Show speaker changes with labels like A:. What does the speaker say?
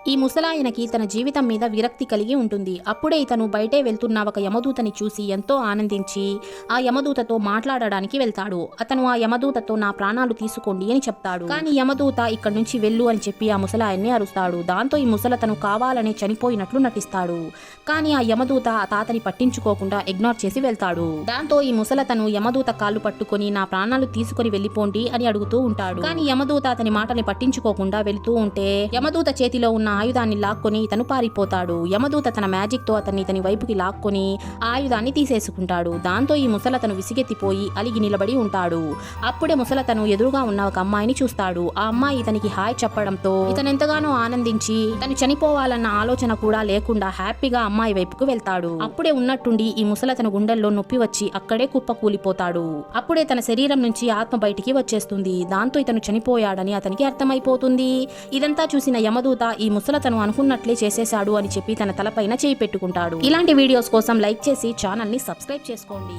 A: ఈ ముసలాయనకి తన జీవితం మీద విరక్తి కలిగి ఉంటుంది. అప్పుడే ఇతను బయటే వెళ్తున్న ఒక యమదూతని చూసి ఎంతో ఆనందించి ఆ యమదూతతో మాట్లాడడానికి వెళ్తాడు. అతను ఆ యమదూతతో నా ప్రాణాలు తీసుకోండి అని చెప్తాడు. కానీ యమదూత ఇక్కడి నుంచి వెళ్ళు అని చెప్పి ఆ ముసలాయన్ని అరుస్తాడు. దాంతో ఈ ముసలతను కావాలనే చనిపోయినట్లు నటిస్తాడు. కానీ ఆ యమదూత ఆ తాతని పట్టించుకోకుండా ఇగ్నోర్ చేసి వెళ్తాడు. దాంతో ఈ ముసలతను యమదూత కాళ్ళు పట్టుకొని నా ప్రాణాలు తీసుకొని వెళ్లిపోండి అని అడుగుతూ ఉంటాడు. కానీ యమదూత అతని మాటని పట్టించుకోకుండా వెళుతూ ఉంటే యమదూత చేతిలో ఉన్న ఆయుధాన్ని లాక్కొని ఇతను పారిపోతాడు. యమదూత తన మ్యాజిక్ తో ఇతని వైపుకి లాక్కొని ఆయుధాన్ని తీసేసుకుంటాడు. దాంతో ఈ ముసలతను విసిగెత్తిపోయి అలిగి నిలబడి ఉంటాడు. అప్పుడే ముసలతను ఎదురుగా ఉన్న ఒక అమ్మాయిని చూస్తాడు. ఆ అమ్మాయి ఇతనికి హాయ్ చెప్పడంతో ఇతను ఎంతగానో ఆనందించి తను చనిపోవాలన్న ఆలోచన కూడా లేకుండా హ్యాపీగా అమ్మాయి వైపుకు వెళ్తాడు. అప్పుడే ఉన్నట్టుండి ఈ ముసలతను గుండెల్లో నొప్పి వచ్చి అక్కడే కుప్ప కూలిపోతాడు. అప్పుడే తన శరీరం నుంచి ఆత్మ బయటికి వచ్చేస్తుంది. దాంతో ఇతను చనిపోయాడని అతనికి అర్థమైపోతుంది. ఇదంతా చూసిన యమదూత ఈ ముసలతను అనుకున్నట్లే చేసేశాడు అని చెప్పి తన తలపైన చేయి పెట్టుకుంటాడు. ఇలాంటి వీడియోస్ కోసం లైక్ చేసి ఛానల్ ని సబ్స్క్రైబ్ చేసుకోండి.